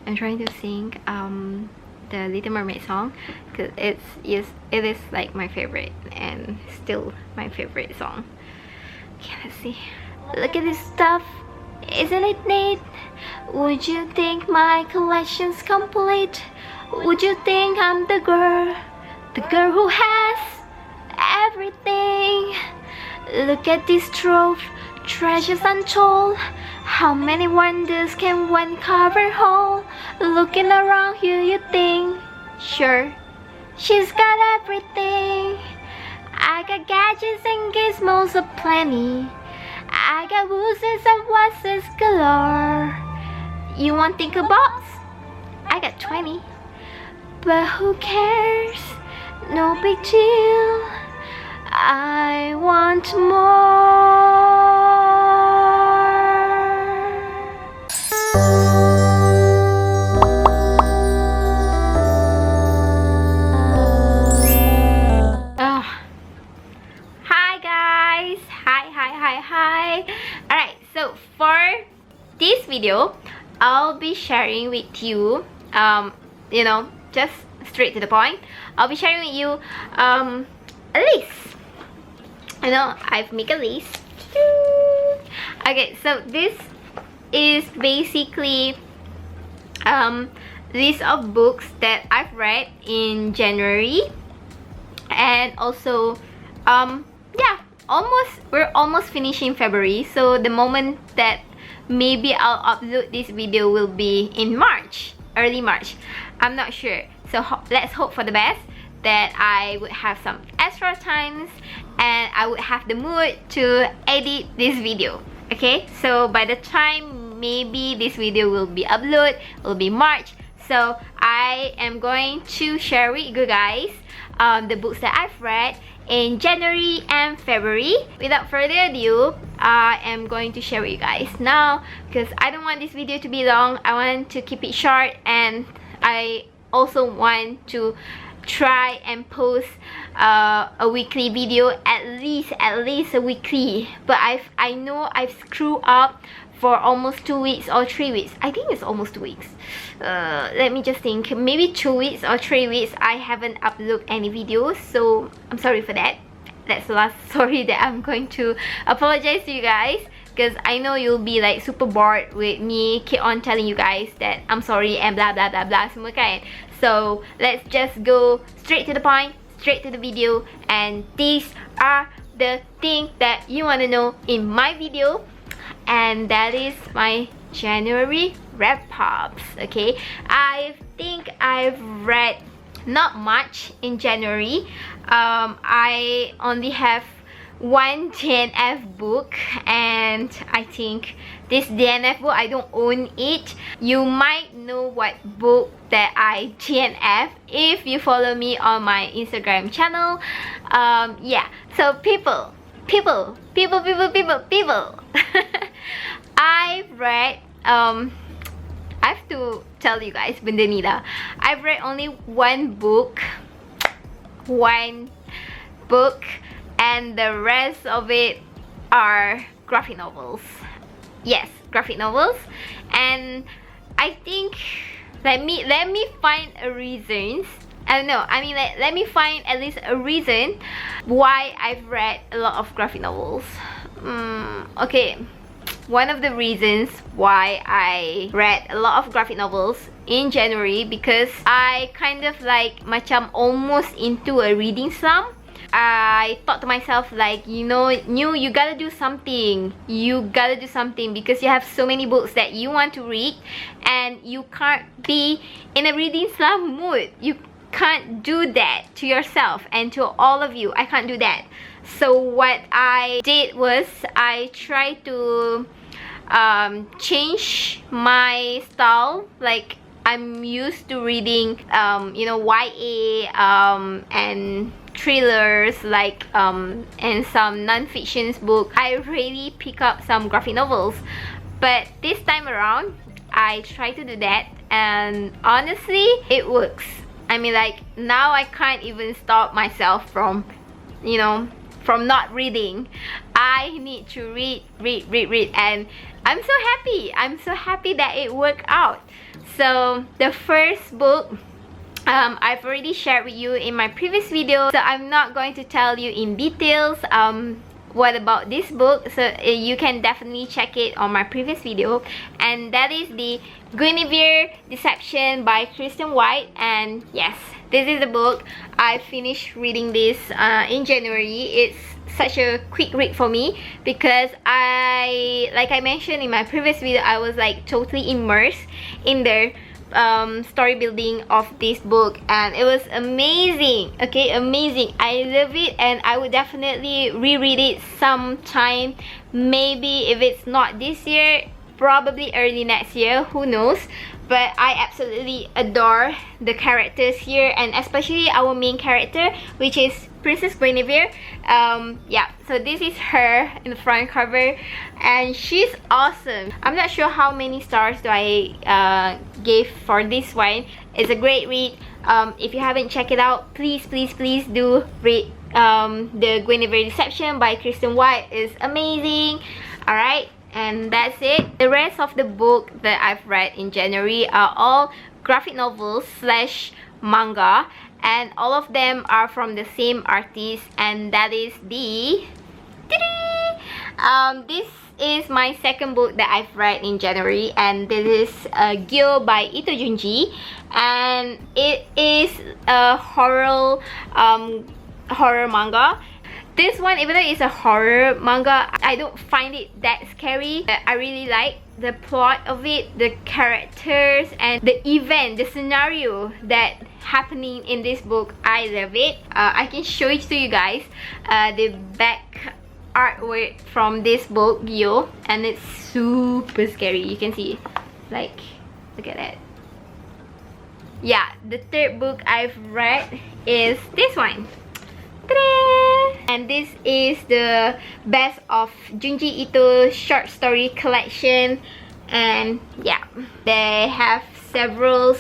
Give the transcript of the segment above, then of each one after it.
I'm trying to sing the Little Mermaid song because it is like my favorite and still my favorite song. Okay, let's see. Look at this stuff. Isn't it neat? Would you think my collection's complete? Would you think I'm the girl who has everything? Look at this trove, treasures untold. How many wonders can one cupboard hold? Looking around here you think, sure, she's got everything. I got gadgets and gizmos aplenty. I got woozes and wuzzes galore. You want think a box? I got 20. But who cares? No big deal. I want more. Hi guys. Hi. Alright, so for this video, I'll be sharing with you, you know, just straight to the point. I'll be sharing with you a list. You know, I've made a list. Okay, so this is basically list of books that I've read in January, and also yeah, we're almost finishing February, so the moment that maybe I'll upload this video will be in March, early March. I'm not sure, so let's hope for the best, that I would have some extra times and I would have the mood to edit this video. Okay, so by the time maybe this video will be uploaded, it will be March. So I am going to share with you guys the books that I've read in January and February. Without further ado, I am going to share with you guys now, because I don't want this video to be long. I want to keep it short, and I also want to try and post a weekly video, at least a weekly. But I know I've screwed up for almost 2 weeks or 3 weeks. I think it's almost 2 weeks. Let me just think. Maybe 2 weeks or 3 weeks I haven't uploaded any videos, so I'm sorry for that. That's the last sorry that I'm going to apologize to you guys, because I know you'll be like super bored with me keep on telling you guys that I'm sorry and blah blah blah blah semua kan. So let's just go straight to the point, straight to the video, and these are the things that you want to know in my video. And that is my January wrap-ups. Okay, I think I've read not much in January. I only have one DNF book, and I think this DNF book, I don't own it. You might know what book that I DNF if you follow me on my Instagram channel. Yeah, so people I've read I have to tell you guys, benda ni lah, I've read only one book, and the rest of it are graphic novels. Yes, graphic novels. And I think let me find a reason. I don't know, I mean, let me find at least a reason why I've read a lot of graphic novels. Okay, one of the reasons why I read a lot of graphic novels in January, because I kind of like macam almost into a reading slump. I thought to myself, like, you know, you gotta do something. You gotta do something, because you have so many books that you want to read, and you can't be in a reading slump mood. You can't do that to yourself and to all of you. I can't do that. So what I did was I tried to change my style. Like, I'm used to reading you know, YA and thrillers, like and some non-fiction book. I really pick up some graphic novels, but this time around I try to do that, and honestly it works. I mean, like, now I can't even stop myself from, you know, from not reading. I need to read, and I'm so happy that it worked out. So the first book I've already shared with you in my previous video, so I'm not going to tell you in details what about this book, so you can definitely check it on my previous video. And that is the Guinevere Dissection by Kiersten. And yes, this is the book. I finished reading this in January. It's such a quick read for me because like I mentioned in my previous video, I was like totally immersed in the story building of this book, and it was amazing. Okay, amazing. I love it, and I would definitely reread it sometime. Maybe if it's not this year, probably early next year, who knows. But I absolutely adore the characters here, and especially our main character, which is Princess Guinevere. Yeah, so this is her in the front cover, and she's awesome. I'm not sure how many stars do I give for this one. It's a great read. If you haven't checked it out, please do read the Grenadiers Dissection by Kiersten. It's amazing. Alright, and that's it. The rest of the book that I've read in January are all graphic novels / manga, and all of them are from the same artist, and that is the this is my second book that I've read in January, and this is Gyo by Ito Junji, and it is a horror manga. This one, even though it's a horror manga, I don't find it that scary. I really like the plot of it, the characters, and the event, the scenario that happening in this book. I love it. I can show it to you guys. The back artwork from this book, Gyo, and it's super scary. You can see, like, look at that. Yeah, the third book I've read is this one. And this is the best of Junji Ito short story collection, and yeah, they have several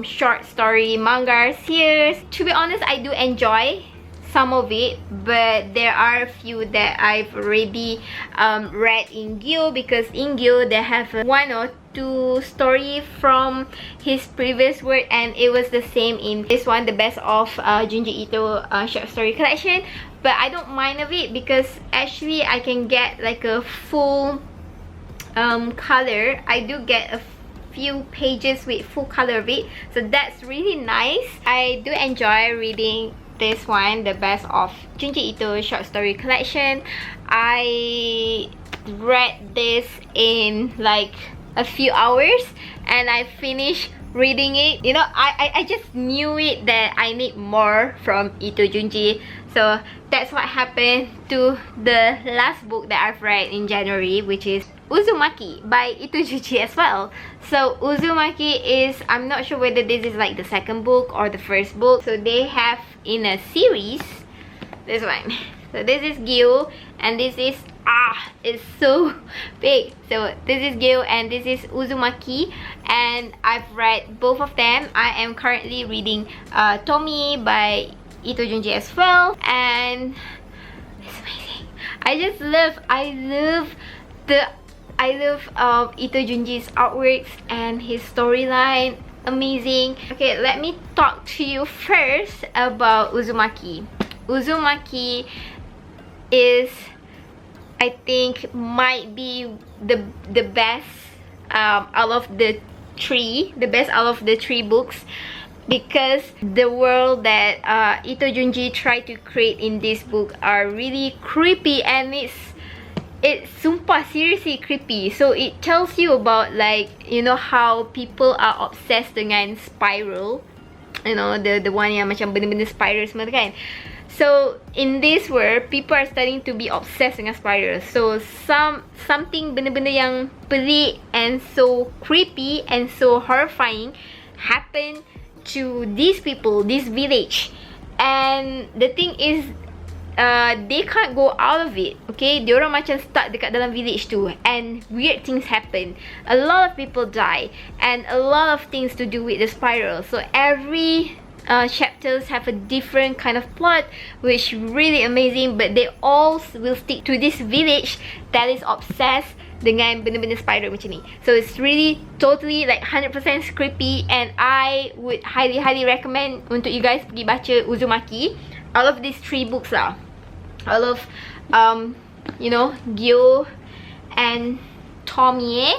short story mangas here. To be honest, I do enjoy some of it, but there are a few that I've already read in Gyo, because in Gyo they have one or two story from his previous work, and it was the same in this one, the best of Junji Ito short story collection. But I don't mind of it because actually I can get like a full color. I do get a few pages with full color of it, so that's really nice. I do enjoy reading this one, the best of Junji Ito short story collection. I read this in like a few hours, and I finished reading it. You know, I just knew it that I need more from Ito Junji. So that's what happened to the last book that I've read in January, which is Uzumaki by Ito Junji as well. So Uzumaki is, I'm not sure whether this is like the second book or the first book. So they have in a series this one. So this is Gyo, and this is it's so big. So this is Gyo and this is Uzumaki, and I've read both of them. I am currently reading Tomie by Ito Junji as well, and it's amazing. I love Ito Junji's artworks and his storyline. Amazing. Okay, let me talk to you first about Uzumaki. Uzumaki is, I think, might be the best out of the three books, because the world that Ito Junji tried to create in this book are really creepy, and it's sumpah seriously creepy. So it tells you about, like, you know, how people are obsessed dengan spiral, you know, the one yang macam benda-benda spiral semua tu kan. So in this world, people are starting to be obsessed dengan spirals. So something benda-benda yang pelik and so creepy and so horrifying happen to these people, this village. And the thing is, they can't go out of it. Okay, diorang macam stuck dekat dalam village tu, and weird things happen. A lot of people die, and a lot of things to do with the spiral. So every chapters have a different kind of plot, which really amazing. But they all will stick to this village that is obsessed dengan benda-benda spider macam ni. So it's really totally like 100% scripty, and I would highly recommend untuk you guys pergi baca Uzumaki. All of these 3 books lah, all of you know, Gyo and Tomie.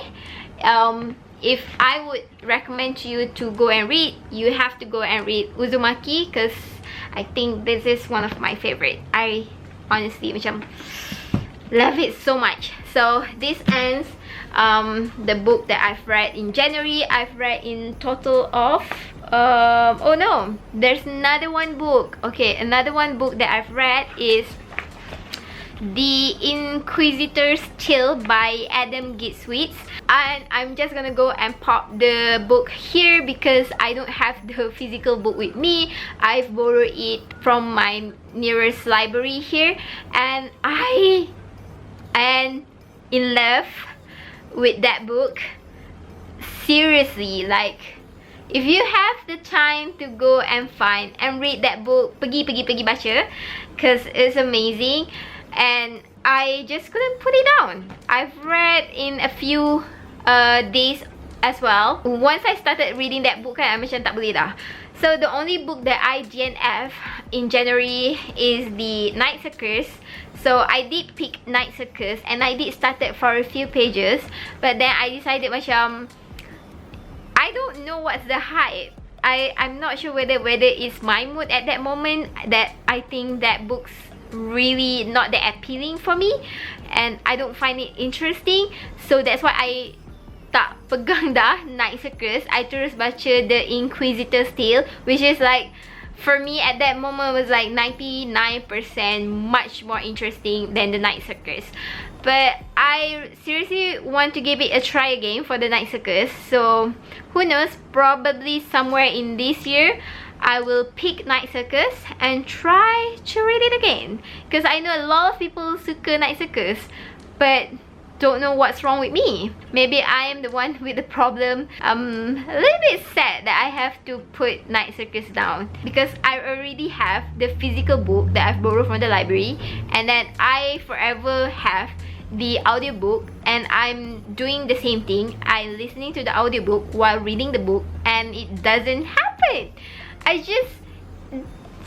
If I would recommend to you to go and read, you have to go and read Uzumaki, because I think this is one of my favorite. I honestly macam love it so much. So this ends the book that I've read in January. I've read in total of oh no, there's another one book. Okay, another one book that I've read is The Inquisitor's Tale by Adam Gidwitz, and I'm just gonna go and pop the book here because I don't have the physical book with me. I've borrowed it from my nearest library here, and I am in love with that book. Seriously, like, if you have the time to go and find and read that book, pergi baca, because it's amazing. And I just couldn't put it down. I've read in a few days as well. Once I started reading that book kan, I macam tak boleh dah. So the only book that I DNF in January is the Night Circus. So I did pick Night Circus, and I did start it for a few pages, but then I decided macam I don't know what's the hype. I'm not sure whether it's my mood at that moment that I think that book's really not that appealing for me, and I don't find it interesting. So that's why I tak pegang dah Night Circus. I terus baca The Inquisitor's Tale, which is like, for me at that moment was like 99% much more interesting than the Night Circus. But I seriously want to give it a try again for the Night Circus. So who knows, probably somewhere in this year I will pick Night Circus and try to read it again, because I know a lot of people suka Night Circus but don't know what's wrong with me. Maybe I am the one with the problem. I'm a little bit sad that I have to put Night Circus down, because I already have the physical book that I've borrowed from the library, and then I forever have the audiobook, and I'm doing the same thing. I'm listening to the audiobook while reading the book, and it doesn't happen.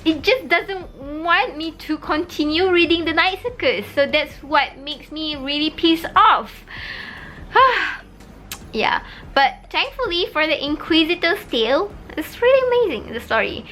It just doesn't want me to continue reading the Night Circus. So that's what makes me really pissed off. Yeah, but thankfully for the Inquisitor's Tale, it's really amazing, the story.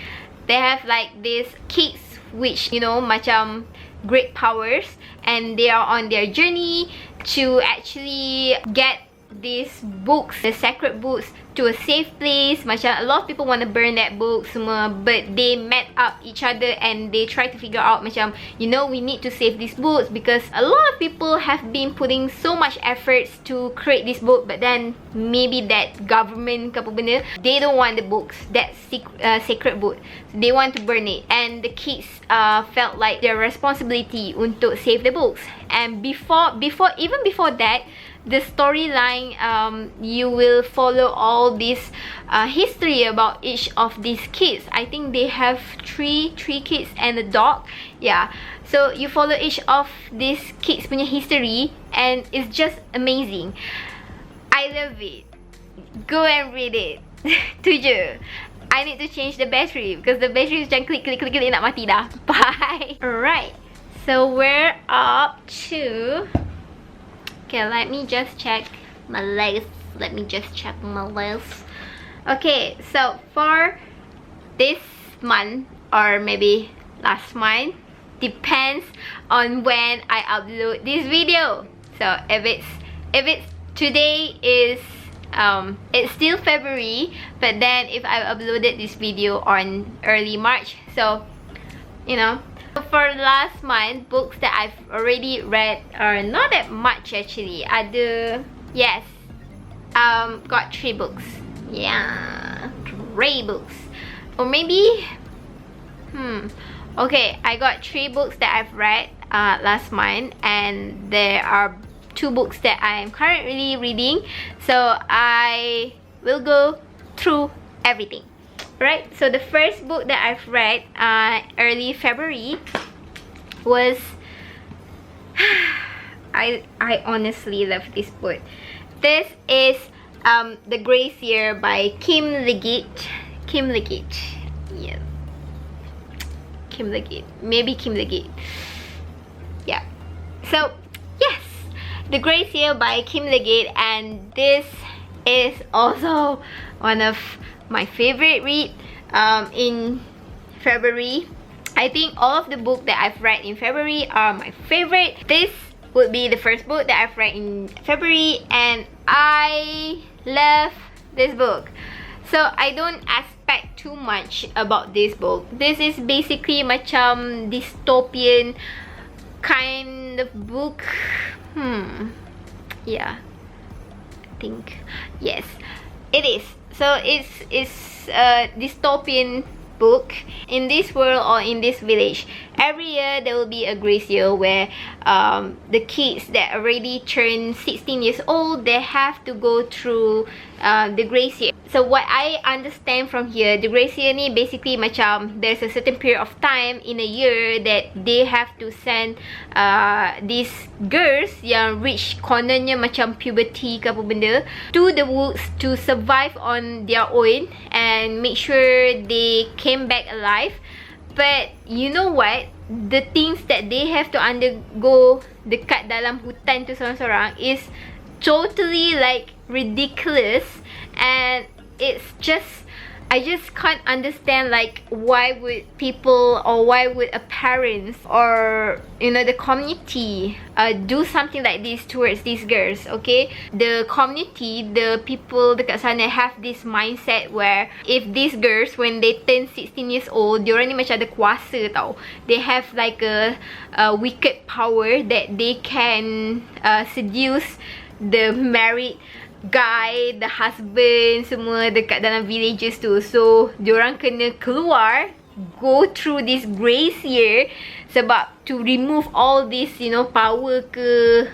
They have like these kids which, you know, macam great powers, and they are on their journey to actually get these books, the sacred books, to a safe place. Macam a lot of people want to burn that book semua, but they met up each other and they try to figure out macam, you know, we need to save these books because a lot of people have been putting so much efforts to create this book, but then maybe that government ke apa benda, they don't want the books, that sacred book, so they want to burn it, and the kids felt like their responsibility untuk save the books. And even before that, the storyline, you will follow all this history about each of these kids. I think they have three kids and a dog. Yeah, so you follow each of these kids punya history, and it's just amazing. I love it. Go and read it. Tu je. I need to change the battery because the battery is macam klik nak mati dah. Bye. Alright, so we're up to, okay, let me just check my list. Okay, so for this month, or maybe last month, depends on when I upload this video. So if it's today is it's still February, but then if I uploaded this video on early March, so you know. For last month, books that I've already read are not that much actually. Yes, got 3 books. Yeah, 3 books. Or maybe, okay, I got 3 books that I've read last month, and there are 2 books that I am currently reading. So I will go through everything. Right, so the first book that I've read early February was I honestly love this book. This is The Gracier by Kim Liggett. Kim Liggett. Yeah. Kim Liggett. Maybe Kim Liggett. Yeah. So, yes. The Gracier by Kim Liggett, and this is also one of my favorite read in February. I think all of the books that I've read in February are my favorite. This would be the first book that I've read in February, and I love this book. So I don't expect too much about this book. This is basically macam dystopian kind of book. Yeah, I think yes, it is. So it's a dystopian book. In this world or in this village, every year there will be a grace year where the kids that already turned 16 years old, they have to go through the grace year. So what I understand from here, the grace year ni basically macam there's a certain period of time in a year that they have to send these girls yang reach kononnya macam puberty ke apa benda to the woods to survive on their own and make sure they came back alive. But you know what? The things that they have to undergo dekat dalam hutan tu sorang-sorang is totally like ridiculous, and it's just, I just can't understand like why would people or why would a parents or you know the community do something like this towards these girls. Okay, the community, the people dekat sana have this mindset where if these girls when they turn 16 years old, diorang ni macam ada kuasa tau. They have like a wicked power that they can seduce the married guy, the husband, semua dekat dalam villages tu. So diorang kena keluar, go through this grace year sebab to remove all this, you know, power ke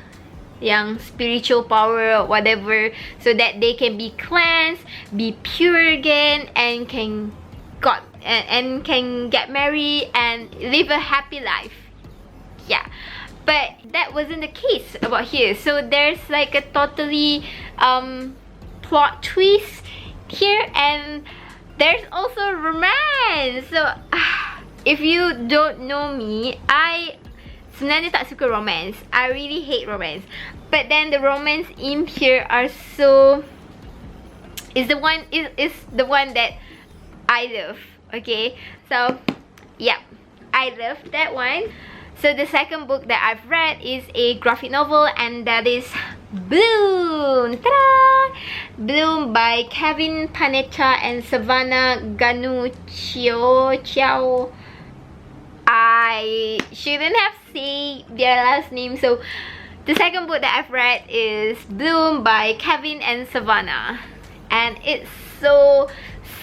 yang spiritual power or whatever, so that they can be cleansed, be pure again, and can get married and live a happy life. Yeah. But that wasn't the case about here. So there's like a totally plot twist here, and there's also romance. So if you don't know me, I sebenarnya tak suka romance. I really hate romance. But then the romance in here are so is the one that I love. Okay, so yeah, I love that one. So the second book that I've read is a graphic novel, and that is Bloom. Ta-da! Bloom by Kevin Panetta and Savanna Ganucheau. I shouldn't have said their last name. So the second book that I've read is Bloom by Kevin and Savanna, and it's so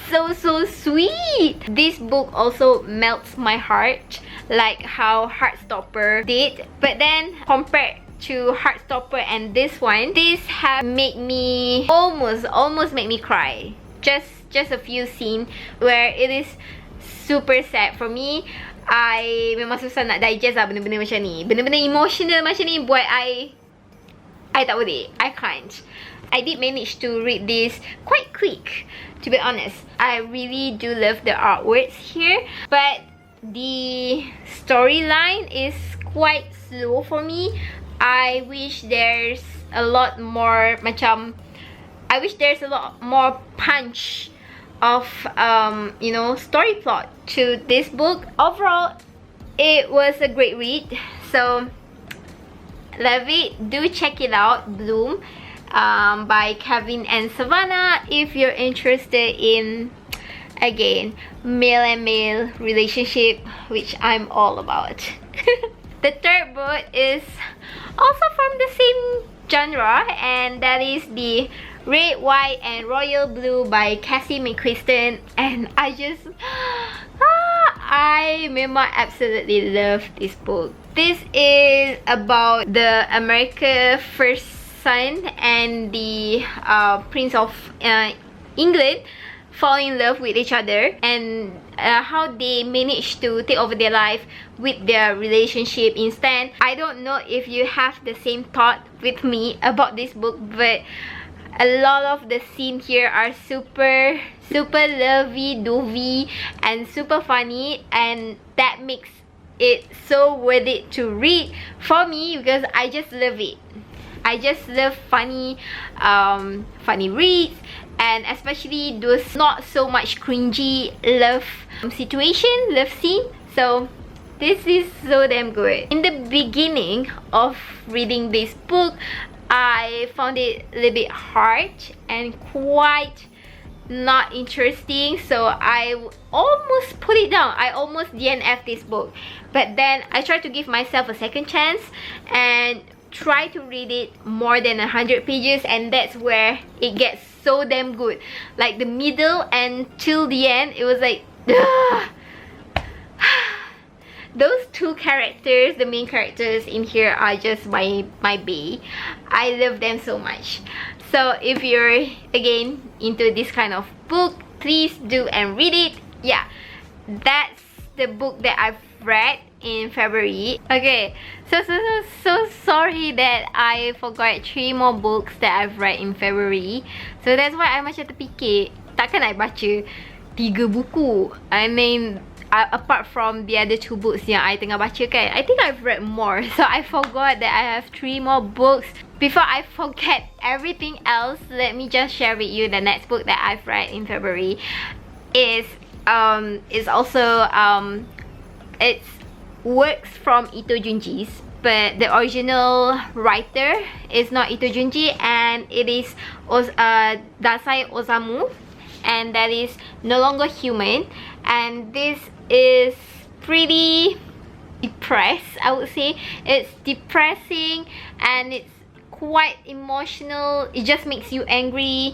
sweet. This book also melts my heart like how Heartstopper did. But then compared to Heartstopper and this one, this have made me almost make me cry. Just a few scenes where it is super sad. For me, I memang susah nak digest lah benda-benda macam ni. Benda-benda emotional macam ni buat I tak boleh. I can't. I did manage to read this quite quick, to be honest. I really do love the artworks here, but the storyline is quite slow for me. I wish there's a lot more punch of you know, story plot to this book. Overall, it was a great read, so love it. Do check it out, Bloom by Kevin and Savanna, if you're interested in, again, male and male relationship, which I'm all about. The third book is also from the same genre, and that is the Red, White and Royal Blue by Cassie Mcquiston, and I memang absolutely love this book. This is about the America First son and the Prince of England fall in love with each other, and how they manage to take over their life with their relationship instead. I don't know if you have the same thought with me about this book, but a lot of the scenes here are super lovey-dovey and super funny, and that makes it so worth it to read for me, because I just love it. I just love funny reads, and especially those not so much cringy love scene. So this is so damn good. In the beginning of reading this book, I found it a little bit hard and quite not interesting, so I almost put it down. I almost DNF this book, but then I tried to give myself a second chance and try to read it more than 100 pages, and that's where it gets so damn good. Like the middle and till the end, it was like those two characters, the main characters in here, are just my bae. I love them so much. So if you're again into this kind of book, please do and read it. Yeah, that's the book that I've read in February. Okay, so sorry that I forgot 3 more books that I've read in February. So that's why I macam terfikir, takkan I baca 3 buku. I mean, apart from the other 2 books yang I tengah baca kan, I think I've read more. So I forgot that I have 3 more books. Before I forget everything else, let me just share with you the next book that I've read in February. Is also it's works from Ito Junji's, but the original writer is not Ito Junji, and it is Dazai Osamu, and that is No Longer Human. And this is pretty depressed, I would say. It's depressing and it's quite emotional. It just makes you angry,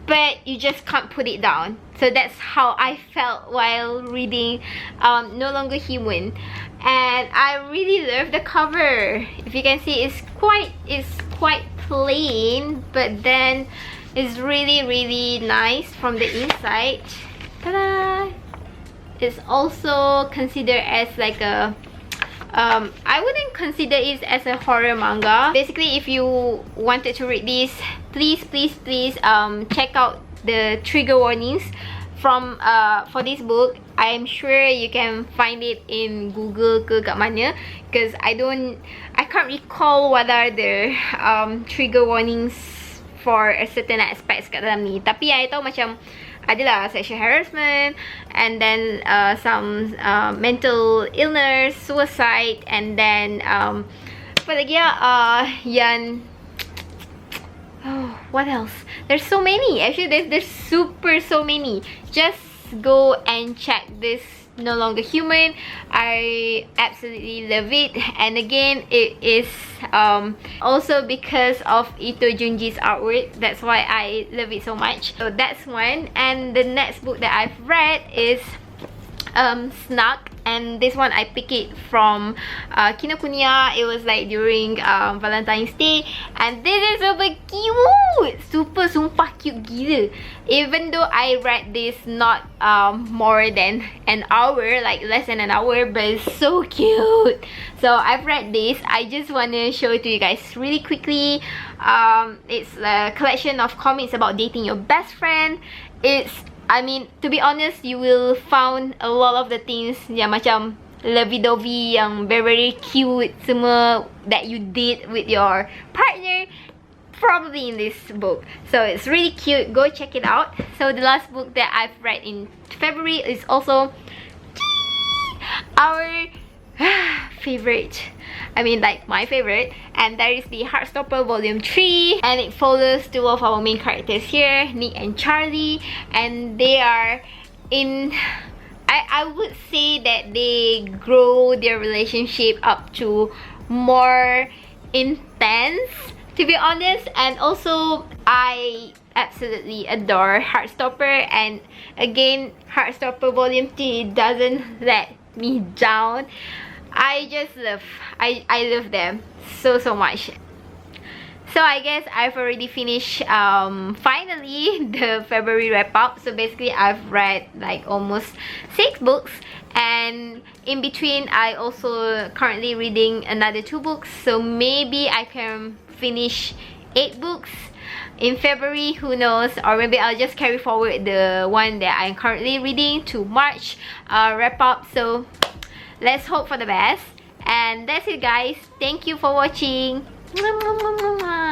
but you just can't put it down. So that's how I felt while reading No Longer Human. And I really love the cover. If you can see, it's quite plain, but then it's really nice from the inside. Ta-da! It's also considered as like a I wouldn't consider it as a horror manga. Basically, if you wanted to read this, please check out the trigger warnings from for this book. I'm sure you can find it in Google ke kat mana, because I can't recall what are the trigger warnings for a certain aspects kat dalam ni. Tapi I tahu macam adalah sexual harassment, and then some mental illness, suicide, and then apa lagi ya, what else? There's so many. Actually, there's so many. Just go and check this No Longer Human. I absolutely love it, and again, it is also because of Ito Junji's artwork. That's why I love it so much. So that's one. And the next book that I've read is SNUG, and this one I picked it from Kinokuniya. It was like during Valentine's Day, and this is super cute, sumpah cute gila. Even though I read this not more than an hour, like less than an hour, but it's so cute. So I've read this. I just want to show it to you guys really quickly. It's a collection of comics about dating your best friend. I mean, to be honest, you will find a lot of the things yang macam lovey-dovey, yang very cute semua that you did with your partner, probably in this book. So it's really cute. Go check it out. So the last book that I've read in February is also our favorite. I mean, like my favorite, and that is the Heartstopper Volume 3, and it follows 2 of our main characters here, Nick and Charlie, and they are in, I would say that they grow their relationship up to more intense, to be honest. And also, I absolutely adore Heartstopper, and again, Heartstopper Volume 3 doesn't let me down. I just love, I love them so much. So I guess I've already finished finally the February wrap up. So basically I've read like almost 6 books, and in between I also currently reading another 2 books, so maybe I can finish 8 books in February, who knows, or maybe I'll just carry forward the one that I'm currently reading to March wrap up. So let's hope for the best. And that's it, guys. Thank you for watching. Mwah, mwah, mwah, mwah, mwah.